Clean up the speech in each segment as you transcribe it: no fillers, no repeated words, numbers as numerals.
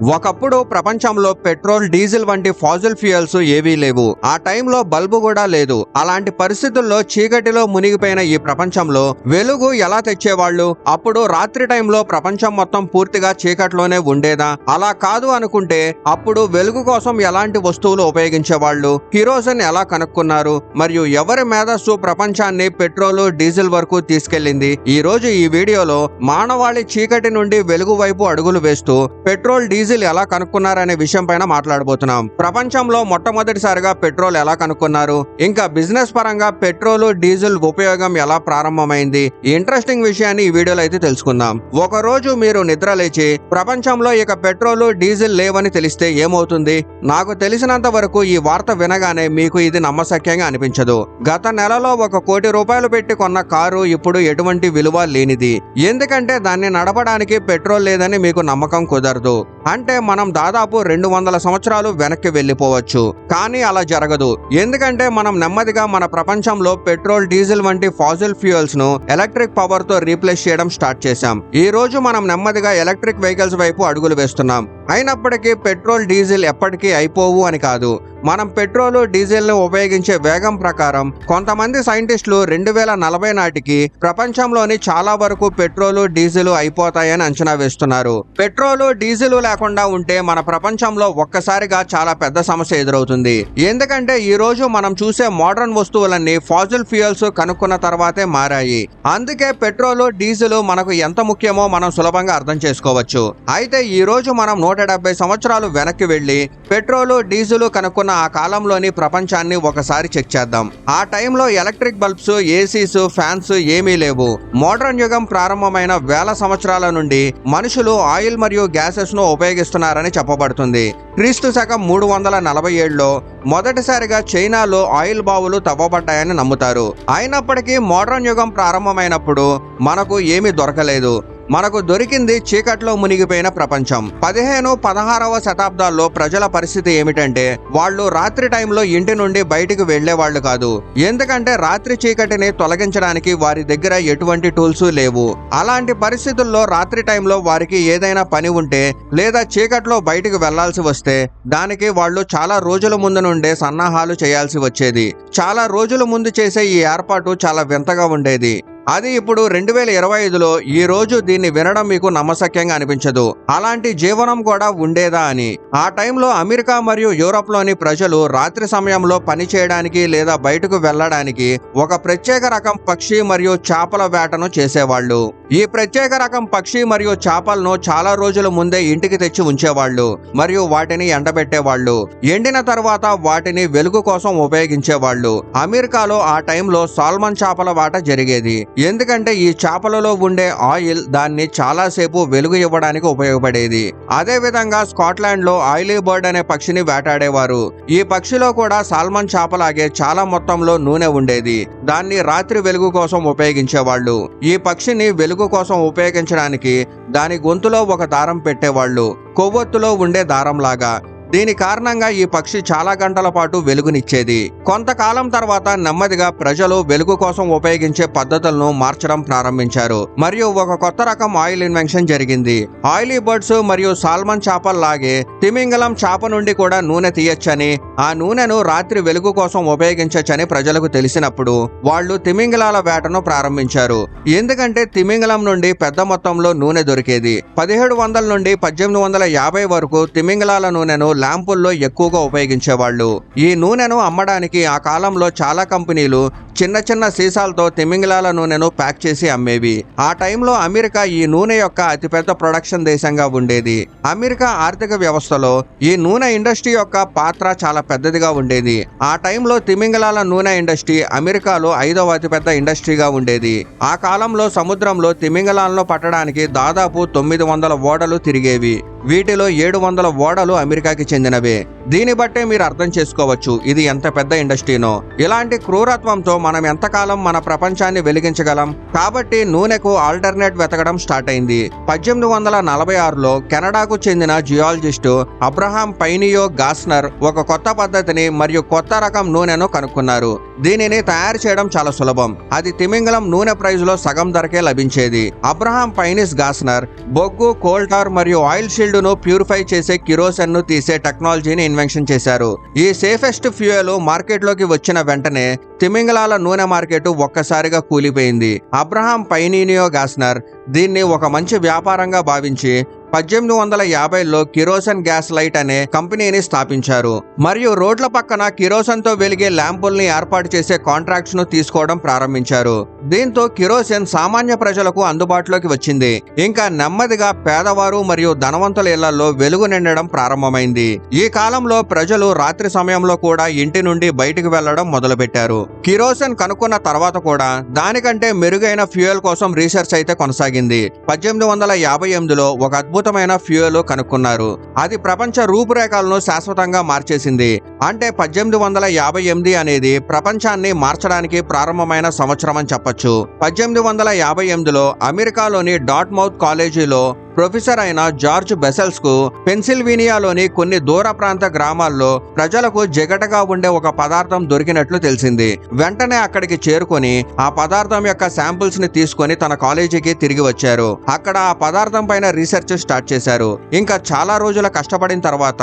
ఒకప్పుడు ప్రపంచంలో petrol, diesel వంటి ఫాజిల్ ఫ్యూయల్స్ ఏవీ లేవు. ఆ టైంలో బల్బు కూడా లేదు. అలాంటి పరిస్థితుల్లో చీకటిలో మునిగిపోయిన ఈ ప్రపంచంలో వెలుగు ఎలా తెచ్చేవాళ్ళు? అప్పుడు రాత్రి టైంలో ప్రపంచం మొత్తం పూర్తిగా చీకట్లోనే ఉండేదా? అలా కాదు అనుకుంటే అప్పుడు వెలుగు కోసం ఎలాంటి వస్తువులు ఉపయోగించేవాళ్ళు? కిరోసిన్ ఎలా కనుక్కున్నారు? మరియు ఎవరి మేధస్సు ప్రపంచాన్ని పెట్రోల్, డీజిల్ వరకు తీసుకెళ్లింది? ఈ రోజు ఈ వీడియోలో మానవాళి చీకటి నుండి వెలుగు వైపు అడుగులు వేస్తూ పెట్రోల్, డీజిల్ ఎలా కనుక్కున్నారనే విషయం పైన మాట్లాడబోతున్నాం. ప్రపంచంలో మొట్టమొదటిసారిగా పెట్రోల్ ఎలా కనుక్కున్నారు, ఇంకా బిజినెస్ పరంగా పెట్రోల్, డీజిల్ ఉపయోగం ఎలా ప్రారంభమైంది, ఈ ఇంట్రెస్టింగ్ విషయాన్ని ఈ వీడియోలో అయితే తెలుసుకుందాం. ఒక రోజు మీరు నిద్ర లేచి ప్రపంచంలో ఇక పెట్రోల్, డీజిల్ లేవని తెలిస్తే ఏమవుతుంది? నాకు తెలిసినంత వరకు ఈ వార్త వినగానే మీకు ఇది నమ్మశక్యంగా అనిపించదు. గత నెలలో 1 కోటి రూపాయలు పెట్టి కొన్న కారు ఇప్పుడు ఎటువంటి విలువ లేనిది. ఎందుకంటే దాన్ని నడపడానికి పెట్రోల్ లేదని మీకు నమ్మకం కుదరదు. అంటే మనం దాదాపు 200 సంవత్సరాలు వెనక్కి వెళ్ళిపోవచ్చు. కానీ అలా జరగదు. ఎందుకంటే మనం నెమ్మదిగా మన ప్రపంచంలో పెట్రోల్, డీజిల్ వంటి ఫాజిల్ ఫ్యూయల్స్ ను ఎలక్ట్రిక్ పవర్ తో రీప్లేస్ చేయడం స్టార్ట్ చేశాం. ఈ రోజు మనం నెమ్మదిగా ఎలక్ట్రిక్ వెహికల్స్ వైపు అడుగులు వేస్తున్నాం. అయినప్పటికీ పెట్రోల్, డీజిల్ ఎప్పటికీ అయిపోవు అని కాదు. మనం పెట్రోల్, డీజిల్ ను ఉపయోగించే వేగం ప్రకారం కొంతమంది సైంటిస్టులు 2040 నాటికి ప్రపంచంలోని చాలా వరకు పెట్రోల్, డీజిల్ అయిపోతాయని అంచనా వేస్తున్నారు. పెట్రోల్, డీజిల్ లేకుండా ఉంటే మన ప్రపంచంలో ఒక్కసారిగా చాలా పెద్ద సమస్య ఎదురవుతుంది. ఎందుకంటే ఈ రోజు మనం చూసే మోడర్న్ వస్తువులన్నీ ఫాజిల్ ఫ్యూయల్స్ కనుక్కున్న తర్వాతే మారాయి. అందుకే పెట్రోల్, డీజిల్ మనకు ఎంత ముఖ్యమో మనం సులభంగా అర్థం చేసుకోవచ్చు. అయితే ఈ రోజు మనం 170 సంవత్సరాలు వెనక్కి వెళ్లి పెట్రోల్, డీజిల్ కనుక్కున్న ఆ కాలంలోని ప్రపంచాన్ని ఒకసారి చెక్ చేద్దాం. ఆ టైంలో ఎలక్ట్రిక్ బల్బ్స్, ఏసీస్, ఫ్యాన్స్ ఏమీ లేవు. మోడర్న్ యుగం ప్రారంభమైన వేల సంవత్సరాల నుండి మనుషులు ఆయిల్ మరియు గ్యాసెస్ ను ఉపయోగిస్తున్నారని చెప్పబడుతుంది. క్రీస్తు శకం 347లో మొదటిసారిగా చైనాలో ఆయిల్ బావులు తవ్వబడ్డాయని నమ్ముతారు. అయినప్పటికీ మోడర్న్ యుగం ప్రారంభమైనప్పుడు మనకు ఏమీ దొరకలేదు. మనకు దొరికింది చీకట్లో మునిగిపోయిన ప్రపంచం. 15, 16వ శతాబ్దాల్లో ప్రజల పరిస్థితి ఏమిటంటే వాళ్ళు రాత్రి టైంలో ఇంటి నుండి బయటికి వెళ్లేవాళ్లు కాదు. ఎందుకంటే రాత్రి చీకటిని తొలగించడానికి వారి దగ్గర ఎటువంటి టూల్స్ లేవు. అలాంటి పరిస్థితుల్లో రాత్రి టైంలో వారికి ఏదైనా పని ఉంటే లేదా చీకట్లో బయటికి వెళ్లాల్సి వస్తే దానికి వాళ్ళు చాలా రోజుల ముందు నుండే సన్నాహాలు చేయాల్సి వచ్చేది. చాలా రోజుల ముందు చేసే ఈ ఏర్పాటు చాలా వింతగా ఉండేది. అది ఇప్పుడు 2025లో ఈ రోజు దీన్ని వినడం మీకు నమ్మశక్యంగా అనిపించదు. అలాంటి జీవనం కూడా ఉండేదా అని. ఆ టైంలో అమెరికా మరియు యూరోప్ లోని ప్రజలు రాత్రి సమయంలో పని చేయడానికి లేదా బయటకు వెళ్లడానికి ఒక ప్రత్యేక రకం పక్షి మరియు చేపల వేటను చేసేవాళ్ళు. ఈ ప్రత్యేక రకం పక్షి మరియు చేపలను చాలా రోజుల ముందే ఇంటికి తెచ్చి ఉంచేవాళ్ళు మరియు వాటిని ఎండబెట్టేవాళ్ళు. ఎండిన తర్వాత వాటిని వెలుగు కోసం ఉపయోగించేవాళ్ళు. అమెరికాలో ఆ టైంలో సాల్మన్ చేపల వేట జరిగేది. ఎందుకంటే ఈ చేపలలో ఉండే ఆయిల్ దాన్ని చాలాసేపు వెలుగు ఇవ్వడానికి ఉపయోగపడేది. అదే విధంగా స్కాట్లాండ్ లో ఆయిలీ బర్డ్ అనే పక్షిని వేటాడేవారు. ఈ పక్షిలో కూడా సాల్మన్ చేపలాగే చాలా మొత్తంలో నూనె ఉండేది. దాన్ని రాత్రి వెలుగు కోసం ఉపయోగించేవాళ్ళు. ఈ పక్షిని వెలుగు కోసం ఉపయోగించడానికి దాని గొంతులో ఒక దారం పెట్టేవాళ్ళు, కొవ్వొత్తులో ఉండే దారంలాగా. దీని కారణంగా ఈ పక్షి చాలా గంటల పాటు వెలుగునిచ్చేది. కొంతకాలం తర్వాత నెమ్మదిగా ప్రజలు వెలుగు కోసం ఉపయోగించే పద్ధతులను మార్చడం ప్రారంభించారు మరియు ఒక కొత్త రకం ఆయిల్ ఇన్వెన్షన్ జరిగింది. ఆయిలీ బర్డ్స్ మరియు సాల్మన్ చేపల్లాగే తిమింగలం చేప నుండి కూడా నూనె తీయొచ్చని, ఆ నూనెను రాత్రి వెలుగు కోసం ఉపయోగించొచ్చని ప్రజలకు తెలిసినప్పుడు వాళ్ళు తిమింగలాల వేటను ప్రారంభించారు. ఎందుకంటే తిమింగలం నుండి పెద్ద మొత్తంలో నూనె దొరికేది. 1700 నుండి 1850 వరకు తిమింగలాల నూనెను ల్యాంపుల్లో ఎక్కువగా ఉపయోగించేవాళ్ళు. ఈ నూనెను అమ్మడానికి ఆ కాలంలో చాలా కంపెనీలు చిన్న చిన్న సీసాలతో తిమింగలాల నూనెను ప్యాక్ చేసి అమ్మేవి. ఆ టైంలో అమెరికా ఈ నూనె యొక్క అతిపెద్ద ప్రొడక్షన్ దేశంగా ఉండేది. అమెరికా ఆర్థిక వ్యవస్థలో ఈ నూనె ఇండస్ట్రీ యొక్క పాత్ర చాలా పెద్దదిగా ఉండేది. ఆ టైంలో తిమింగలాల నూనె ఇండస్ట్రీ అమెరికాలో 5వ అతిపెద్ద ఇండస్ట్రీగా ఉండేది. ఆ కాలంలో సముద్రంలో తిమింగలాలను పట్టడానికి దాదాపు 900 ఓడలు తిరిగేవి. వీటిలో 700 ఓడలు అమెరికాకి చెందినవే. దీన్ని బట్టే మీరు అర్థం చేసుకోవచ్చు ఇది ఎంత పెద్ద ఇండస్ట్రీనో. ఇలాంటి క్రూరత్వంతో మనం ఎంతకాలం మన ప్రపంచాన్ని వెలిగించగలం? కాబట్టి నూనెకు ఆల్టర్నేట్ వెతకడం స్టార్ట్ అయింది. 1846లో కెనడాకు చెందిన జియాలజిస్టు అబ్రహాం పైనియో గాస్నర్ ఒక కొత్త పద్ధతిని మరియు కొత్త రకం నూనెను కనుక్కున్నారు. దీనిని తయారు చేయడం చాలా సులభం. అది తిమింగలం నూనె ప్రైజ్ లో సగం ధరకే లభించేది. అబ్రహాం పైనిస్ గాస్నర్ బొగ్గు, కోల్టార్ మరియు ఆయిల్ షీల్డ్ ను ప్యూరిఫై చేసే కిరోసిన్ ను తీసే టెక్నాలజీని ఇన్వెన్షన్ చేశారు. ఈ సేఫెస్ట్ ఫ్యూయల్ మార్కెట్ లోకి వచ్చిన వెంటనే తిమింగలాల నూనె మార్కెట్ ఒక్కసారిగా కూలిపోయింది. అబ్రహాం పైనియో గాస్నర్ దీన్ని ఒక మంచి వ్యాపారంగా భావించి 1850లో కిరోసిన్ గ్యాస్ లైట్ అనే కంపెనీని స్థాపించారు మరియు రోడ్ల పక్కన కిరోసిన్ తో వెలిగే ల్యాంపుల్ని ఏర్పాటు చేసే కాంట్రాక్ట్స్ ను తీసుకోవడం ప్రారంభించారు. దీంతో కిరోసిన్ సామాన్య ప్రజలకు అందుబాటులోకి వచ్చింది. ఇంకా నెమ్మదిగా పేదవారు మరియు ధనవంతుల ఇళ్లలో వెలుగు నిండడం ప్రారంభమైంది. ఈ కాలంలో ప్రజలు రాత్రి సమయంలో కూడా ఇంటి నుండి బయటికి వెళ్లడం మొదలుపెట్టారు. కిరోసిన్ కనుక్కున్న తర్వాత కూడా దానికంటే మెరుగైన ఫ్యూయల్ కోసం రీసెర్చ్ అయితే కొనసాగింది. 1858లో ఒక అద్భుతమైన ఫ్యూయల్ కనుక్కున్నారు. అది ప్రపంచ రూపురేఖలను శాశ్వతంగా మార్చేసింది. అంటే 1858 అనేది ప్రపంచాన్ని మార్చడానికి ప్రారంభమైన సంవత్సరం అని చెప్పొచ్చు. 1858లో అమెరికాలోని డార్ట్మౌత్ కాలేజీలో ప్రొఫెసర్ అయిన జార్జ్ బెసెల్స్ కు పెన్సిల్వేనియాలోని కొన్ని దూర ప్రాంత గ్రామాల్లో ప్రజలకు జిగటగా ఉండే ఒక పదార్థం దొరికినట్లు తెలిసింది. వెంటనే అక్కడికి చేరుకొని ఆ పదార్థం యొక్క శాంపుల్స్ ని తీసుకొని తన కాలేజీకి తిరిగి వచ్చారు. అక్కడ ఆ పదార్థం పైన రీసెర్చ్ స్టార్ట్ చేశారు. ఇంకా చాలా రోజుల కష్టపడిన తర్వాత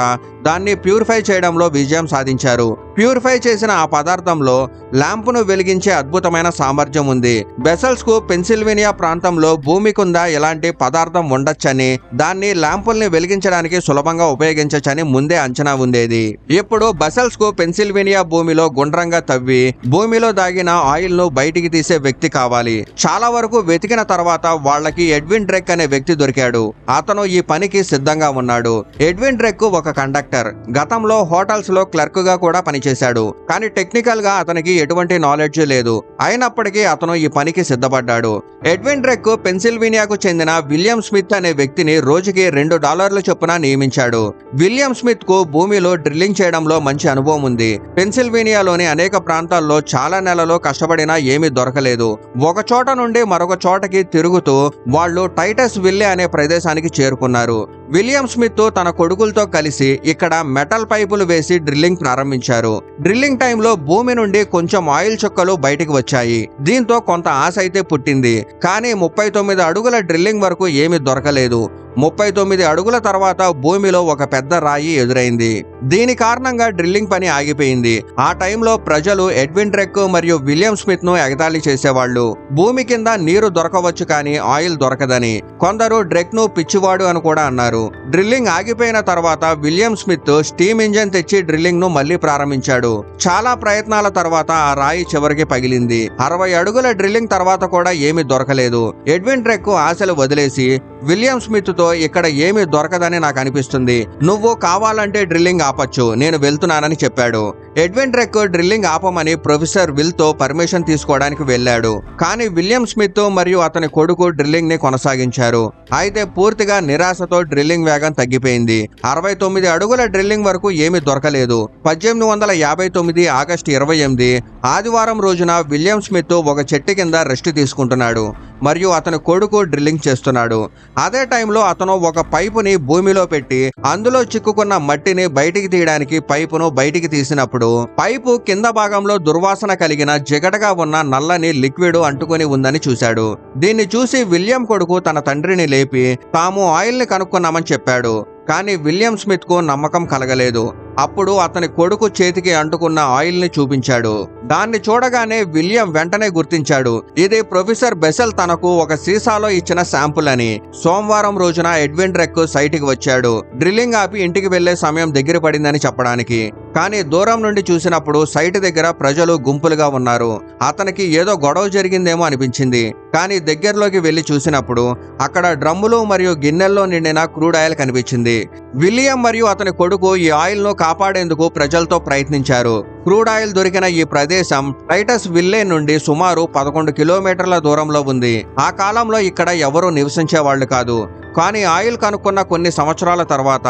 దాన్ని ప్యూరిఫై చేయడంలో విజయం సాధించారు. ప్యూరిఫై చేసిన ఆ పదార్థంలో ల్యాంపును వెలిగించే అద్భుతమైన సామర్థ్యం ఉంది. బెసెల్స్ కు పెన్సిల్వేనియా ప్రాంతంలో భూమి కింద ఇలాంటి పదార్థం ఉండొచ్చని, దాన్ని ల్యాంపుల్ని వెలిగించడానికి సులభంగా ఉపయోగించచ్చని ముందే అంచనా ఉండేది. ఇప్పుడు బెసెల్స్ కు పెన్సిల్వేనియా భూమిలో గుండ్రంగా తవ్వి భూమిలో దాగిన ఆయిల్ ను బయటికి తీసే వ్యక్తి కావాలి. చాలా వరకు వెతికిన తర్వాత వాళ్ళకి ఎడ్విన్ డ్రెక్ అనే వ్యక్తి దొరికాడు. అతను ఈ పనికి సిద్ధంగా ఉన్నాడు. ఎడ్విన్ డ్రెక్ ఒక కండక్టర్. గతంలో హోటల్స్ లో క్లర్క్ గా కూడా పనిచేశాడు. కానీ టెక్నికల్ గా అతనికి ఎటువంటి నాలెడ్జ్ లేదు. అయినప్పటికీ అతను ఈ పనికి సిద్ధపడ్డాడు. ఎడ్విన్ డ్రెక్ పెన్సిల్వేనియాకు చెందిన విలియం స్మిత్ అనే వ్యక్తిని రోజుకి $2 చొప్పున నియమించాడు. విలియం స్మిత్ కు భూమిలో డ్రిల్లింగ్ చేయడంలో మంచి అనుభవం ఉంది. పెన్సిల్వేనియాలోని అనేక ప్రాంతాల్లో చాలా నెలలు కష్టపడినా ఏమీ దొరకలేదు. ఒక చోట నుండి మరొక చోటకి తిరుగుతూ వాళ్ళు టైటస్ విల్లే అనే ప్రదేశానికి చేరుకున్నారు. విలియం స్మిత్ తన కొడుకులతో కలిసి ఇక్కడ మెటల్ పైపులు వేసి డ్రిల్లింగ్ ప్రారంభించారు. డ్రిల్లింగ్ టైంలో భూమి నుండి కొంచెం ఆయిల్ చుక్కలు బయటికి వచ్చాయి. దీంతో కొంత ఆశ అయితే పుట్టింది. కానీ 39 అడుగుల డ్రిల్లింగ్ వరకు ఏమీ దొరకలేదు. 39 అడుగుల తర్వాత భూమిలో ఒక పెద్ద రాయి ఎదురైంది. దీని కారణంగా డ్రిల్లింగ్ పని ఆగిపోయింది. ఆ టైంలో ప్రజలు ఎడ్విన్ డ్రెక్ మరియు విలియం స్మిత్ ను ఎగతాళి చేసేవాళ్ళు. భూమి కింద నీరు దొరకవచ్చు కానీ ఆయిల్ దొరకదని. కొందరు డ్రెక్ ను పిచ్చివాడు అని కూడా అన్నారు. డ్రిల్లింగ్ ఆగిపోయిన తర్వాత విలియం స్మిత్ స్టీమ్ ఇంజిన్ తెచ్చి డ్రిల్లింగ్ ను మళ్లీ ప్రారంభించాడు. చాలా ప్రయత్నాల తర్వాత ఆ రాయి చివరికి పగిలింది. 60 అడుగుల డ్రిల్లింగ్ తర్వాత కూడా ఏమీ దొరకలేదు. ఎడ్విన్ డ్రెక్ ఆశలు వదిలేసి విలియం స్మిత్ తో ఇక్కడ ఏమీ దొరకదని నాకు అనిపిస్తుంది, నువ్వు కావాలంటే డ్రిల్లింగ్ ఆపచ్చు, నేను వెళ్తున్నానని చెప్పాడు. ఎడ్విన్ డ్రెక్ డ్రిల్లింగ్ ఆపమని ప్రొఫెసర్ విల్ తో పర్మిషన్ తీసుకోవడానికి వెళ్ళాడు. కానీ విలియం స్మిత్ మరియు అతని కొడుకు డ్రిల్లింగ్ ని కొనసాగించారు. అయితే పూర్తిగా నిరాశతో డ్రిల్లింగ్ వేగం తగ్గిపోయింది. 69 అడుగుల డ్రిల్లింగ్ వరకు ఏమీ దొరకలేదు. 1859 ఆగస్టు 28 ఆదివారం రోజున విలియం స్మిత్ ఒక చెట్టు కింద రెస్ట్ తీసుకుంటున్నాడు మరియు అతని కొడుకు డ్రిల్లింగ్ చేస్తున్నాడు. అదే టైంలో అతను ఒక పైపుని భూమిలో పెట్టి అందులో చిక్కుకున్న మట్టిని బయటికి తీయడానికి పైపును బయటికి తీసినప్పుడు పైపు కింద భాగంలో దుర్వాసన కలిగిన జిగటగా ఉన్న నల్లని లిక్విడ్ అంటుకొని ఉందని చూశాడు. దీన్ని చూసి విలియం కొడుకు తన తండ్రిని లేపి తాము ఆయిల్ ని కనుక్కున్నామని చెప్పాడు. కానీ విలియం స్మిత్ కు నమ్మకం కలగలేదు. అప్పుడు అతని కొడుకు చేతికి అంటుకున్న ఆయిల్ ని చూపించాడు. దాన్ని చూడగానే విలియం వెంటనే గుర్తించాడు, ఇది ప్రొఫెసర్ బెసెల్ తనకు ఒక సీసాలో ఇచ్చిన శాంపుల్ అని. సోమవారం రోజున ఎడ్విన్ డ్రెక్ సైట్కి వచ్చాడు, డ్రిల్లింగ్ ఆపి ఇంటికి వెళ్లే సమయం దగ్గర పడిందని చెప్పడానికి. కానీ దూరం నుండి చూసినప్పుడు సైట్ దగ్గర ప్రజలు గుంపులుగా ఉన్నారు. అతనికి ఏదో గొడవ జరిగిందేమో అనిపించింది. కానీ దగ్గరలోకి వెళ్లి చూసినప్పుడు అక్కడ డ్రమ్ములు మరియు గిన్నెల్లో నిండిన క్రూడ్ ఆయిల్ కనిపించింది. విలియం మరియు అతని కొడుకు ఈ ఆయిల్ ను కాపాడేందుకు ప్రజలతో ప్రయత్నించారు. క్రూడ్ ఆయిల్ దొరికిన ఈ ప్రదేశం టైటస్ విల్లే నుండి సుమారు 11 కిలోమీటర్ల దూరంలో ఉంది. ఆ కాలంలో ఇక్కడ ఎవరూ నివసించేవాళ్లు కాదు. కానీ ఆయిల్ కనుక్కున్న కొన్ని సంవత్సరాల తర్వాత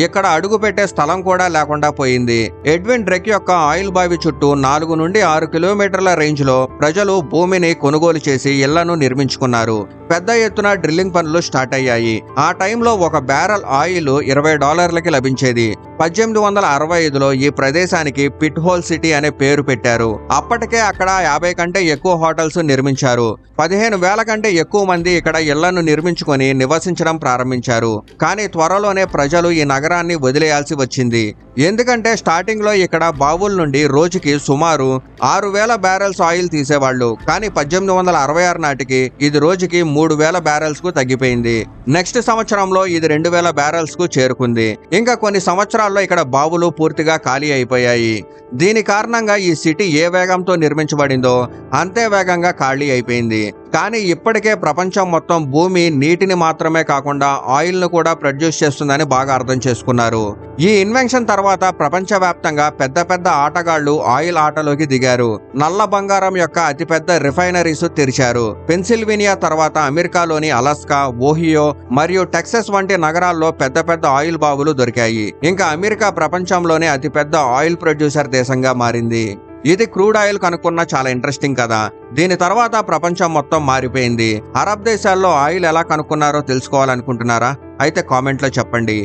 ఇక్కడ అడుగు పెట్టే స్థలం కూడా లేకుండా పోయింది. ఎడ్విన్ డ్రెక్ యొక్క ఆయిల్ బావి చుట్టూ 4 నుండి 6 కిలోమీటర్ల రేంజ్ లో ప్రజలు భూమిని కొనుగోలు చేసి ఇళ్లను నిర్మించుకున్నారు. పెద్ద ఎత్తున డ్రిల్లింగ్ పనులు స్టార్ట్ అయ్యాయి. ఆ టైంలో ఒక బ్యారల్ ఆయిల్ $20కి లభించేది. 1865లో ఈ ప్రదేశానికి పిట్ హోల్ సిటీ అనే పేరు పెట్టారు. అప్పటికే అక్కడ 50 కంటే ఎక్కువ హోటల్స్ నిర్మించారు. 15,000 కంటే ఎక్కువ మంది ఇక్కడ ఇళ్లను నిర్మించుకొని నివసించడం ప్రారంభించారు. కానీ త్వరలోనే ప్రజలు ఈ నగరాన్ని వదిలేయాల్సి వచ్చింది. ఎందుకంటే స్టార్టింగ్ లో ఇక్కడ బావుల నుండి రోజుకి సుమారు 6,000 బ్యారెల్స్ ఆయిల్ తీసేవాళ్ళు. కానీ 1866 నాటికి ఇది రోజుకి 3,000 బ్యారెల్స్ కు తగ్గిపోయింది. నెక్స్ట్ సంవత్సరంలో ఇది 2,000 బ్యారెల్స్ కు చేరుకుంది. ఇంకా కొన్ని సంవత్సరాల్లో ఇక్కడ బావులు పూర్తిగా ఖాళీ అయిపోయాయి. దీని కారణంగా ఈ సిటీ ఏ వేగంతో నిర్మించబడిందో అంతే వేగంగా ఖాళీ అయిపోయింది. కానీ ఇప్పటికే ప్రపంచం మొత్తం భూమి నీటిని మాత్రమే కాకుండా ఆయిల్ ను కూడా ప్రొడ్యూస్ చేస్తుందని బాగా అర్థం చేసుకున్నారు. ఈ ఇన్వెన్షన్ తర్వాత ప్రపంచవ్యాప్తంగా పెద్ద పెద్ద ఆటగాళ్లు ఆయిల్ ఆటలోకి దిగారు. నల్ల బంగారం యొక్క అతిపెద్ద రిఫైనరీస్ తెరిచారు. పెన్సిల్వేనియా తర్వాత అమెరికాలోని అలాస్కా, ఓహియో మరియు టెక్సస్ వంటి నగరాల్లో పెద్ద పెద్ద ఆయిల్ బావులు దొరికాయి. ఇంకా అమెరికా ప్రపంచంలోనే అతిపెద్ద ఆయిల్ ప్రొడ్యూసర్ దేశంగా మారింది. ఇది క్రూడ్ ఆయిల్ కనుక్కున్న చాలా ఇంట్రెస్టింగ్ కదా. దీని తర్వాత ప్రపంచం మొత్తం మారిపోయింది. అరబ్ దేశాల్లో ఆయిల్ ఎలా కనుక్కున్నారో తెలుసుకోవాలనుకుంటున్నారా? అయితే కామెంట్లో చెప్పండి.